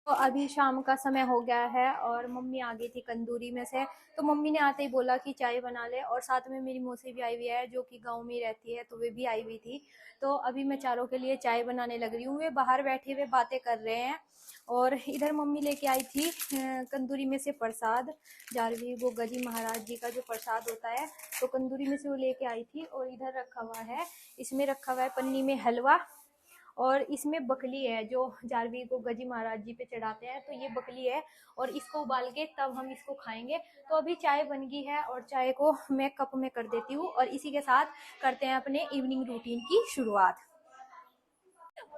तो अभी शाम का समय हो गया है और मम्मी आ गई थी कंदूरी में से। तो मम्मी ने आते ही बोला कि चाय बना ले, और साथ में मेरी मौसी भी आई हुई है जो कि गांव में ही रहती है, तो वे भी आई हुई थी। तो अभी मैं चारों के लिए चाय बनाने लग रही हूँ। वे बाहर बैठे हुए बातें कर रहे हैं और इधर मम्मी लेके आई थी कंदूरी में से प्रसाद, जारवी वो गजी महाराज जी का जो प्रसाद होता है, तो कंदूरी में से वो लेके आई थी। और इधर रखा हुआ है, इसमें रखा हुआ है पन्नी में हलवा, और इसमें बकली है जो जारवी को गजी महाराज जी पे चढ़ाते हैं, तो ये बकली है और इसको उबाल के तब हम इसको खाएंगे। तो अभी चाय बन गई है और चाय को मैं कप में कर देती हूँ और इसी के साथ करते हैं अपने इवनिंग रूटीन की शुरुआत।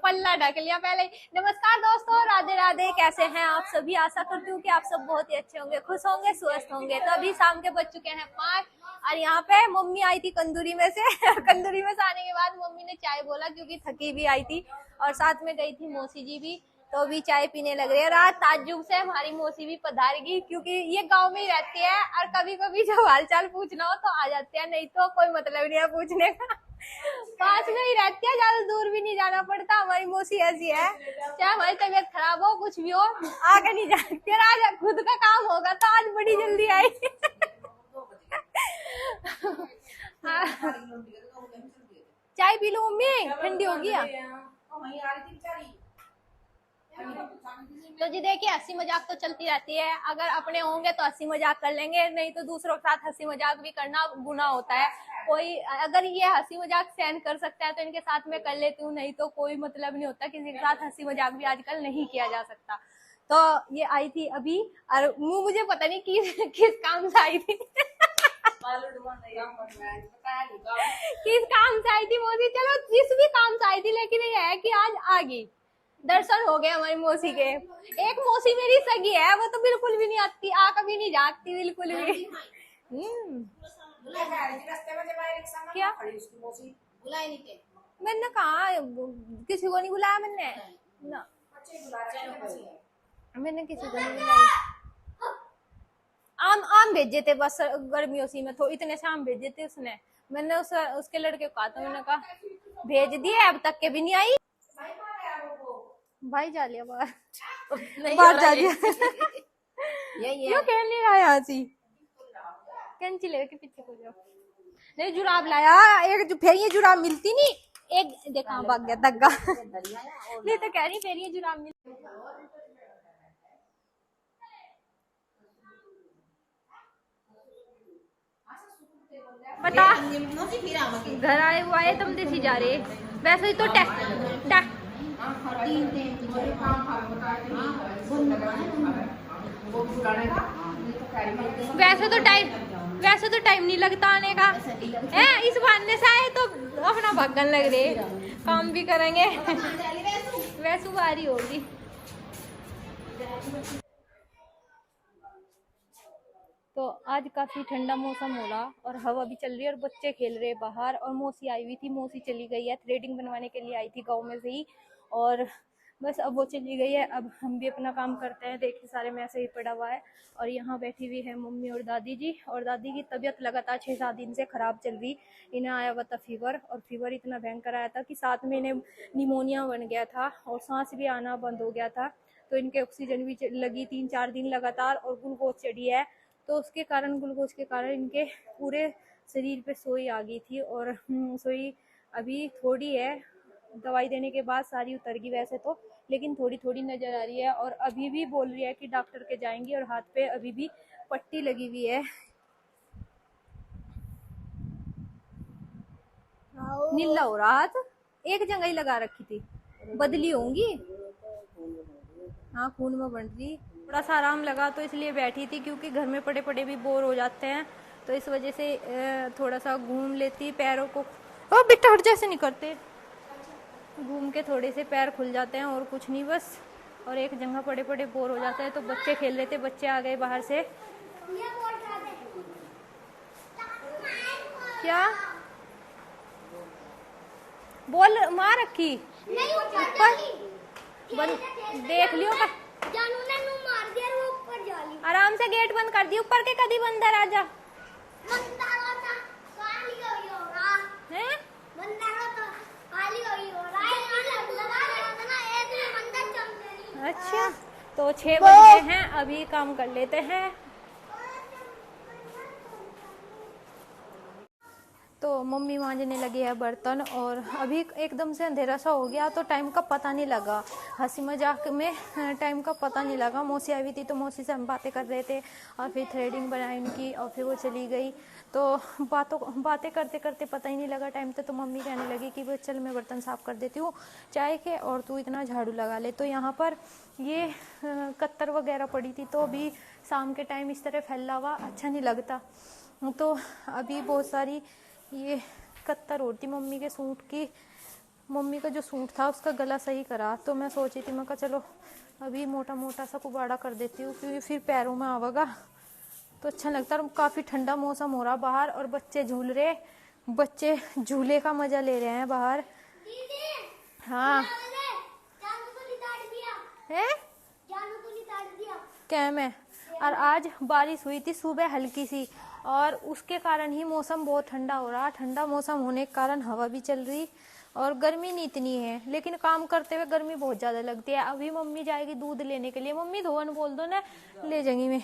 पल्ला ढक लिया पहले। नमस्कार दोस्तों, राधे राधे। कैसे हैं आप सभी? आशा करती हूँ कि आप सब बहुत ही अच्छे होंगे, खुश होंगे, स्वस्थ होंगे। तो अभी शाम के बज चुके हैं 5 और यहाँ पे मम्मी आई थी कंदूरी में से कंदूरी में से आने के बाद मम्मी ने चाय बोला क्योंकि थकी भी आई थी और साथ में गई थी मौसी जी भी, तो अभी चाय पीने लग रही है। रात ताज्जुब से हमारी मौसी भी पधारेगी क्योंकि ये गांव में ही रहती है और कभी कभी जब हालचाल पूछना हो तो आ जाते हैं, नहीं तो कोई मतलब नहीं है पूछने का। पास में ही रहती है, ज्यादा दूर भी नहीं जाना पड़ता। हमारी मौसी ऐसी है, चाहे हमारी तबीयत खराब हो कुछ भी हो आगे नहीं जाती। आज खुद का काम होगा तो आज बड़ी जल्दी आई। चाय पी लो मम्मी, ठंडी होगी। तो जी देखिए, हंसी मजाक तो चलती रहती है। अगर अपने होंगे तो हंसी मजाक कर लेंगे, नहीं तो दूसरों के साथ हंसी मजाक भी करना गुनाह होता है। कोई अगर ये हंसी मजाक सहन कर सकता है तो इनके साथ में कर लेती हूँ, नहीं तो कोई मतलब नहीं होता। किसी के साथ हंसी मजाक भी आजकल नहीं किया जा सकता। तो ये आई थी अभी और मुझे पता नहीं किस काम से आई थी। किस काम से आई थी मौसी, चलो जिस भी काम से आई थी, लेकिन ये है कि आज आ गई, दर्शन हो गए हमारी मौसी के। एक मौसी मेरी सगी है, वो तो बिल्कुल भी नहीं आती, आ कभी नहीं जाती बिल्कुल भी। क्या मैंने कहा, किसी को नहीं बुलाया मैंने ना, मैंने किसी को नहीं बुलाया। आम भेजे थे बस गर्मियों सी में, तो इतने से आम भेजे थे उसने। मैंने उसके लड़के को कहा था, मैंने कहा भेज दिए, अब तक के भी नहीं आई। भाई जा लिया बाहर, बाहर जा लिया। क्यों खेल नहीं रहा यहाँ से? कैंची लेके पीछे को जाओ। नहीं जुराब लाया एक, फिर ये जुराब मिलती नहीं। एक देखा भाग गया दग्गा। नहीं तो कह रही फिर ये जुराब मिलती। बता, घर आए हुआ है तुम देसी जा रहे। वैसे ही तो वैसे तो टाइम नहीं लगता आने का है। इस बहाने से आए तो अपना भागन लग रहे, काम भी करेंगे। वैसे बारी होगी। तो आज काफी ठंडा मौसम हो रहा और हवा भी चल रही है और बच्चे खेल रहे बाहर। और मौसी आई हुई थी, मौसी चली गई है, थ्रेडिंग बनवाने के लिए आई थी गांव में से ही, और बस अब वो चली गई है। अब हम भी अपना काम करते हैं। देखिए सारे में ऐसे ही पड़ा हुआ है और यहाँ बैठी हुई है मम्मी और दादी जी। और दादी की तबीयत लगातार 6-7 दिन से खराब चल रही। इन्हें आया हुआ था फीवर, और फीवर इतना भयंकर आया था कि साथ में इन्हें निमोनिया बन गया था और सांस भी आना बंद हो गया था। तो इनके ऑक्सीजन भी लगी 3-4 दिन लगातार, और ग्लूकोज चढ़ी है। तो उसके कारण, ग्लूकोज के कारण इनके पूरे शरीर पे सोई आ गई थी। और सोई अभी थोड़ी है, दवाई देने के बाद सारी उतर गई वैसे तो, लेकिन थोड़ी थोड़ी नजर आ रही है। और अभी भी बोल रही है कि डॉक्टर के जाएंगी, और हाथ पे अभी भी पट्टी लगी हुई है। नीला हो रहा हाथ, एक जगह ही लगा रखी थी, बदली होंगी। हाँ खून में बन रही। थोड़ा सा आराम लगा तो इसलिए बैठी थी, क्योंकि घर में पड़े पड़े भी बोर हो जाते हैं, तो इस वजह से थोड़ा सा घूम लेती पैरों को। ओ बेटा हट, जैसे नहीं करते, घूम के थोड़े से पैर खुल जाते हैं और कुछ नहीं बस। और एक जगह पड़े पड़े बोर हो जाते हैं। तो बच्चे खेल रहे थे, बच्चे आ गए बाहर से। क्या बोल मार रखी ऊपर, देख लियो का जानू ने नू मार दिया, वो ऊपर जा ली। आराम से गेट बंद कर दी, ऊपर के कदी बंद है राजा। मंदारा था खाली हो रहा है, मंदारा था खाली हो रहा है, लगा रहा था ना, एक में मंदिर चल रही। अच्छा तो तो 6 बज गए हैं, अभी काम कर लेते हैं। तो मम्मी मांजने लगी है बर्तन, और अभी एकदम से अंधेरा सा हो गया तो टाइम का पता नहीं लगा। हंसी मजाक में टाइम का पता नहीं लगा। मौसी आई हुई थी तो मौसी से हम बातें कर रहे थे, और फिर थ्रेडिंग बनाई उनकी, और फिर वो चली गई। तो बातें करते करते पता ही नहीं लगा टाइम तो मम्मी कहने लगी कि वो चल मैं बर्तन साफ़ कर देती हूँ चाय के, और तू इतना झाड़ू लगा ले। तो यहाँ पर ये कत्तर वगैरह पड़ी थी, तो अभी शाम के टाइम इस तरह फैला हुआ अच्छा नहीं लगता। तो अभी बहुत सारी ये कत्तर होती मम्मी के सूट की। मम्मी का जो सूट था उसका गला सही करा, तो मैं सोची थी मैं कहा चलो अभी मोटा मोटा सा कुबाड़ा कर देती हूँ, क्योंकि फिर पैरों में आवेगा तो अच्छा लगता है। काफ़ी ठंडा मौसम हो रहा बाहर, और बच्चे झूल रहे, बच्चे झूले का मजा ले रहे हैं बाहर। हाँ है क्या मैं, और आज बारिश हुई थी सुबह हल्की सी, और उसके कारण ही मौसम बहुत ठंडा हो रहा। ठंडा मौसम होने के कारण हवा भी चल रही, और गर्मी नहीं इतनी है, लेकिन काम करते हुए गर्मी बहुत ज़्यादा लगती है। अभी मम्मी जाएगी दूध लेने के लिए। मम्मी धोवन बोल दो ना, ले जाएंगी मैं।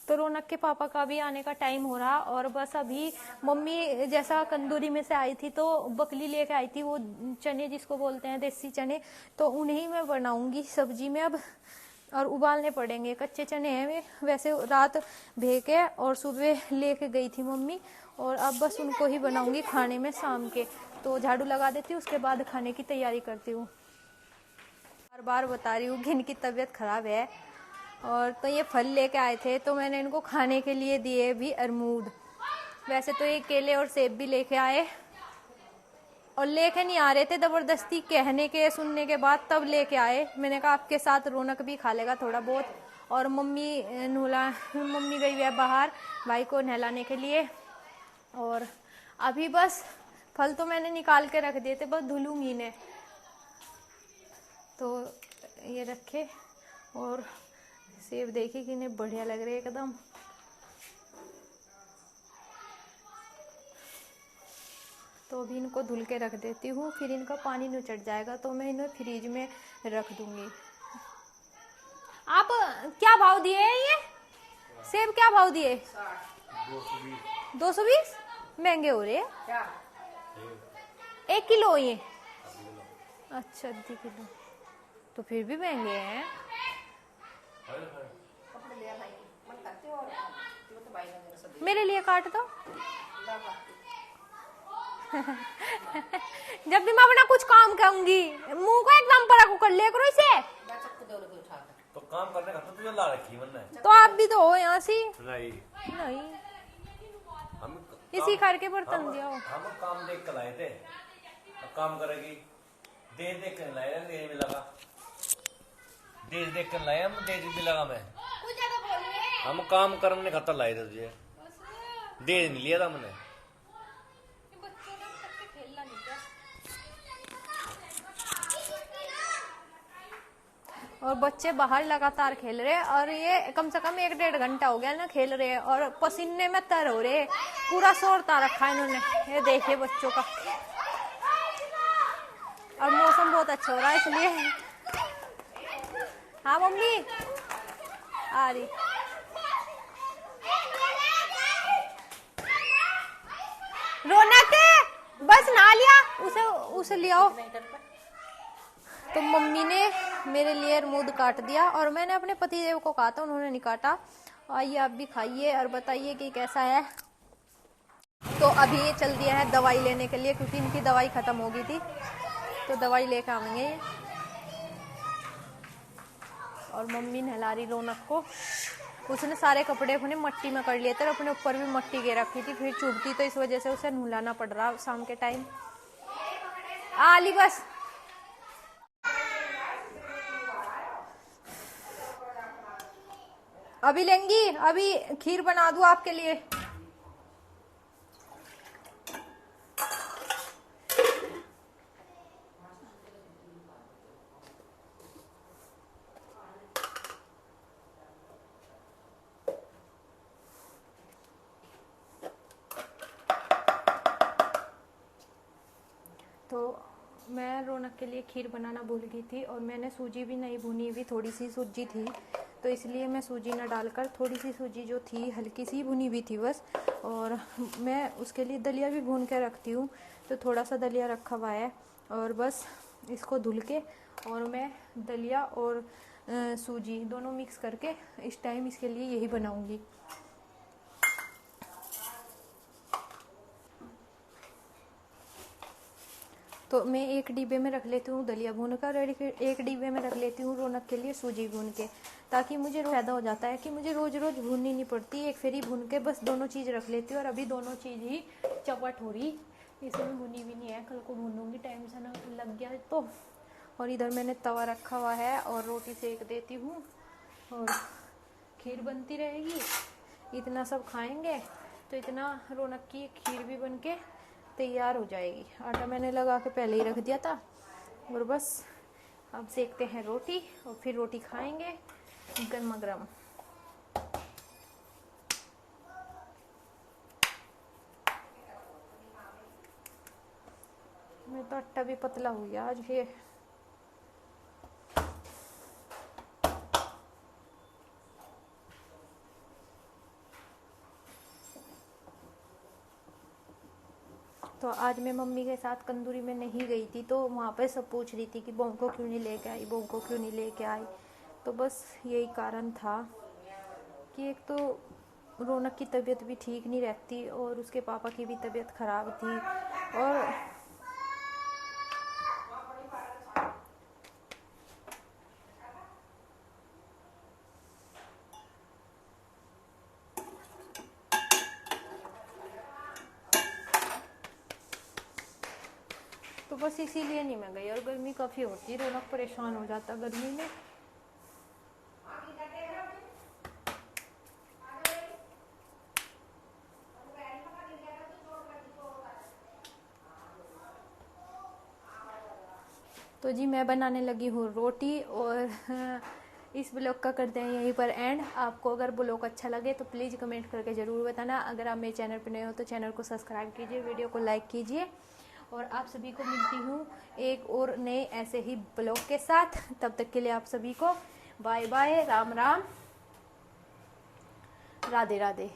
तो रौनक के पापा का भी आने का टाइम हो रहा, और बस अभी मम्मी जैसा कंदूरी में से आई थी तो बकली लेके आई थी, वो चने जिसको बोलते हैं देसी चने, तो उन्हीं में बनाऊंगी सब्जी में अब, और उबालने पड़ेंगे। कच्चे चने हैं वे, वैसे रात भे के और सुबह लेके गई थी मम्मी, और अब बस उनको ही बनाऊंगी खाने में शाम के। तो झाड़ू लगा देती हूँ, उसके बाद खाने की तैयारी करती हूँ। बार बार बता रही हूँ कि इनकी तबीयत खराब है, और तो ये फल लेके आए थे तो मैंने इनको खाने के लिए दिए भी अमरूद। वैसे तो ये केले और सेब भी लेके आए, और लेके नहीं आ रहे थे, ज़बरदस्ती कहने के सुनने के बाद तब लेके आए। मैंने कहा आपके साथ रौनक भी खा लेगा थोड़ा बहुत। और मम्मी गई है बाहर भाई को नहलाने के लिए, और अभी बस फल तो मैंने निकाल के रख दिए थे, बस धुलूंगी इन्हें। तो ये रखे, और सेब देखिए कितने बढ़िया लग रहे हैं एकदम। तो अभी इनको धुल के रख देती हूँ, फिर इनका पानी नुचट जाएगा तो मैं इन्हें फ्रिज में रख दूंगी। आप क्या भाव दिए ये सेब, क्या भाव दिए? 220। महंगे हो रहे हैं। 1 किलो ये? अच्छा, आधी किलो तो फिर भी महंगे हैं। मेरे लिए काट दो। जब भी मैं अपना कुछ काम करूंगी मुंह को एकदम पर कर लिया करो इसे। तो काम करने का तो तुझे ला रखी वरना। तो आप भी तो हो यहाँ से। नहीं हम इसी करके बर्तन दिया हो। हम काम देख कर लाए थे, अब काम करेगी। देख कर लाए, देख में लगा, देख कर लाए हम, देख भी लगा मैं। हम काम करने खतर लाए थे तुझे, देख नहीं लिया था मैंने। और बच्चे बाहर लगातार खेल रहे हैं, और ये कम से कम 1-1.5 घंटा हो गया ना खेल रहे हैं, और पसीने में तर हो रहे, पूरा शोरता रखा है इन्होंने। ये देखिए बच्चों का, और मौसम बहुत अच्छा हो रहा है इसलिए। हाँ मम्मी आ रही। रौनक बस नहा लिया, उसे ले आओ। तो मम्मी ने मेरे लिए अमरूद काट दिया, और मैंने अपने पतिदेव को कहा था, उन्होंने नहीं काटा। आइए आप भी खाइए और बताइए कि कैसा है। तो अभी ये चल दिया है दवाई लेने के लिए, क्योंकि इनकी दवाई खत्म हो गई थी, तो दवाई लेकर आएंगे। और मम्मी नहला रही रौनक को। उसने सारे कपड़े अपने मट्टी में कर लिए थे, अपने ऊपर भी मट्टी गिर रखी थी, फिर चुभती, तो इस वजह से उसे नहलाना पड़ रहा शाम के टाइम। आली बस अभी लेंगी, अभी खीर बना दूं आपके लिए। मैं रौनक के लिए खीर बनाना भूल गई थी और मैंने सूजी भी नहीं भुनी हुई, थोड़ी सी सूजी थी तो इसलिए मैं सूजी न डालकर थोड़ी सी सूजी जो थी हल्की सी भुनी हुई थी बस। और मैं उसके लिए दलिया भी भून के रखती हूँ, तो थोड़ा सा दलिया रखा हुआ है और बस इसको धुल के और मैं दलिया और सूजी दोनों मिक्स करके इस टाइम इसके लिए यही बनाऊँगी। तो मैं एक डिब्बे में रख लेती हूँ दलिया भून कर और एक डिब्बे में रख लेती हूँ रौनक के लिए सूजी भून के, ताकि मुझे फ़ायदा हो जाता है कि मुझे रोज़ रोज़ भूननी नहीं पड़ती, एक फेरी भून के बस दोनों चीज़ रख लेती हूँ। और अभी दोनों चीज़ ही चपट हो रही, इसमें भुनी भी नहीं है, कल को भूनूंगी टाइम से ना लग गया तो। और इधर मैंने तवा रखा हुआ है और रोटी सेक देती हूँ और खीर बनती रहेगी। इतना सब खाएंगे तो इतना रौनक की खीर भी बन के तैयार हो जाएगी। आटा मैंने लगा के पहले ही रख दिया था और बस अब सेकते हैं रोटी और फिर रोटी खाएंगे गर्मा गर्म। मैं तो आटा भी पतला हो गया आज ये। तो आज मैं मम्मी के साथ कंदूरी में नहीं गई थी, तो वहाँ पे सब पूछ रही थी कि बहू को क्यों नहीं लेके आई, बहू को क्यों नहीं लेके आई। तो बस यही कारण था कि एक तो रौनक की तबीयत भी ठीक नहीं रहती और उसके पापा की भी तबीयत ख़राब थी। और तो बस इसीलिए नहीं मैं गई। और गर्मी काफ़ी होती है, रौनक परेशान हो जाता गर्मी में। तो जी मैं बनाने लगी हूँ रोटी और इस ब्लॉग का करते हैं यहीं पर एंड। आपको अगर ब्लॉग अच्छा लगे तो प्लीज़ कमेंट करके ज़रूर बताना। अगर आप मेरे चैनल पर नए हो तो चैनल को सब्सक्राइब कीजिए, वीडियो को लाइक कीजिए और आप सभी को मिलती हूँ एक और नए ऐसे ही ब्लॉग के साथ। तब तक के लिए आप सभी को बाय बाय, राम राम, राधे राधे।